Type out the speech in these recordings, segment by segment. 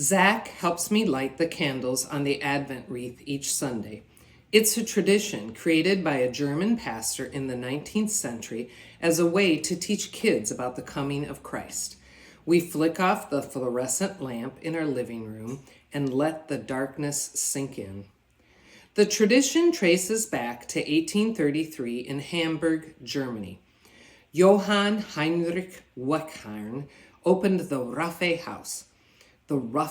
Zach helps me light the candles on the Advent wreath each Sunday. It's a tradition created by a German pastor in the 19th century as a way to teach kids about the coming of Christ. We flick off the fluorescent lamp in our living room and let the darkness sink in. The tradition traces back to 1833 in Hamburg, Germany. Johann Heinrich Weckheim opened the Rough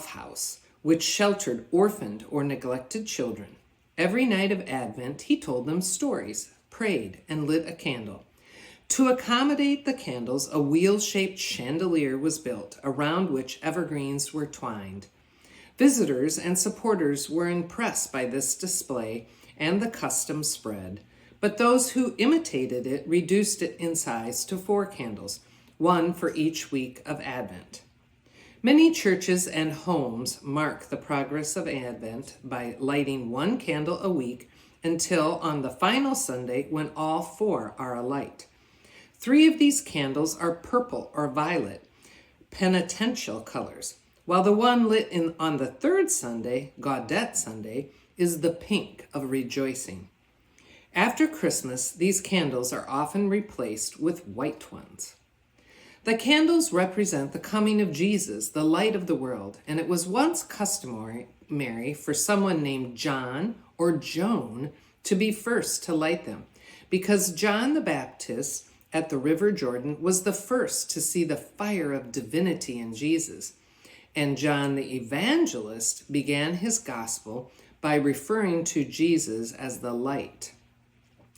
House, which sheltered orphaned or neglected children. Every night of Advent, he told them stories, prayed, and lit a candle. To accommodate the candles, a wheel-shaped chandelier was built, around which evergreens were twined. Visitors and supporters were impressed by this display, and the custom spread. But those who imitated it reduced it in size to 4 candles, one for each week of Advent. Many churches and homes mark the progress of Advent by lighting 1 candle a week until on the final Sunday when all 4 are alight. 3 of these candles are purple or violet, penitential colors, while the one lit on the 3rd Sunday, Gaudete Sunday, is the pink of rejoicing. After Christmas, these candles are often replaced with white ones. The candles represent the coming of Jesus, the light of the world, and it was once customary for someone named John or Joan to be first to light them, because John the Baptist at the River Jordan was the first to see the fire of divinity in Jesus. And John the Evangelist began his gospel by referring to Jesus as the light.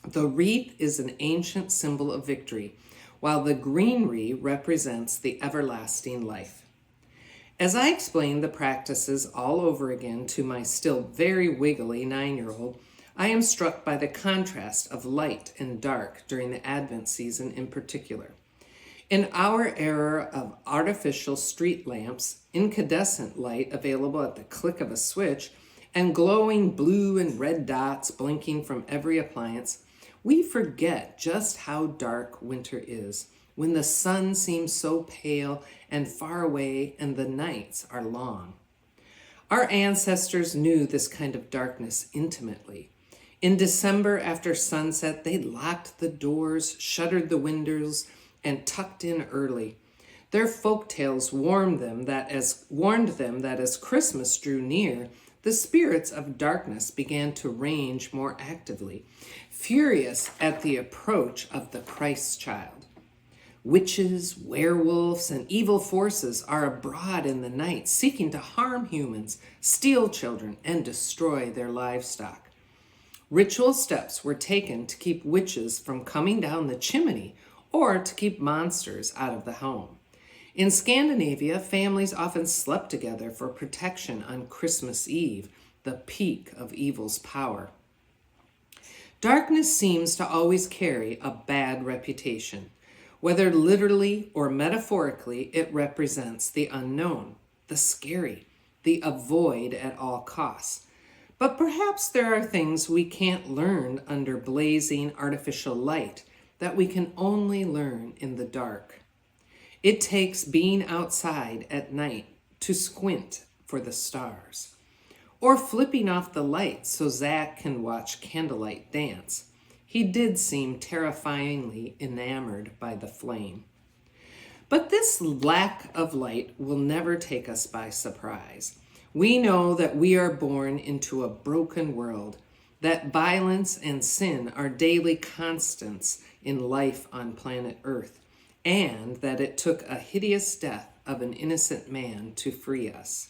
The wreath is an ancient symbol of victory, while the greenery represents the everlasting life. As I explain the practices all over again to my still very wiggly 9-year-old, I am struck by the contrast of light and dark during the Advent season in particular. In our era of artificial street lamps, incandescent light available at the click of a switch, and glowing blue and red dots blinking from every appliance, we forget just how dark winter is, when the sun seems so pale and far away and the nights are long. Our ancestors knew this kind of darkness intimately. In December after sunset, they locked the doors, shuttered the windows, and tucked in early. Their folk tales warned them that as Christmas drew near, the spirits of darkness began to range more actively, furious at the approach of the Christ child. Witches, werewolves, and evil forces are abroad in the night, seeking to harm humans, steal children, and destroy their livestock. Ritual steps were taken to keep witches from coming down the chimney or to keep monsters out of the home. In Scandinavia, families often slept together for protection on Christmas Eve, the peak of evil's power. Darkness seems to always carry a bad reputation. Whether literally or metaphorically, it represents the unknown, the scary, the avoid at all costs. But perhaps there are things we can't learn under blazing artificial light that we can only learn in the dark. It takes being outside at night to squint for the stars, or flipping off the lights so Zach can watch candlelight dance. He did seem terrifyingly enamored by the flame. But this lack of light will never take us by surprise. We know that we are born into a broken world, that violence and sin are daily constants in life on planet Earth, and that it took a hideous death of an innocent man to free us.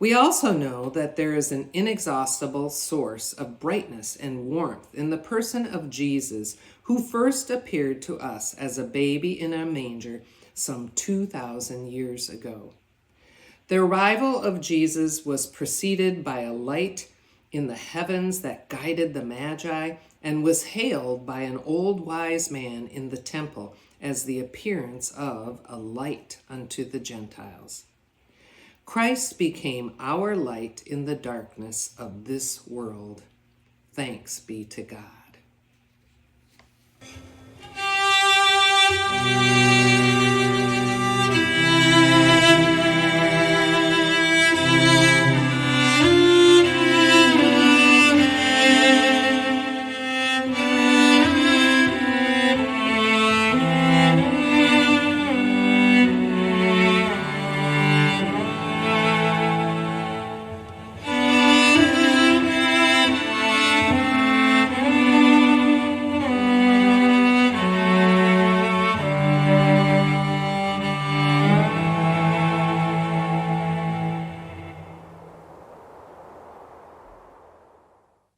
We also know that there is an inexhaustible source of brightness and warmth in the person of Jesus, who first appeared to us as a baby in a manger some 2,000 years ago. The arrival of Jesus was preceded by a light in the heavens that guided the Magi and was hailed by an old wise man in the temple as the appearance of a light unto the Gentiles. Christ became our light in the darkness of this world. Thanks be to God.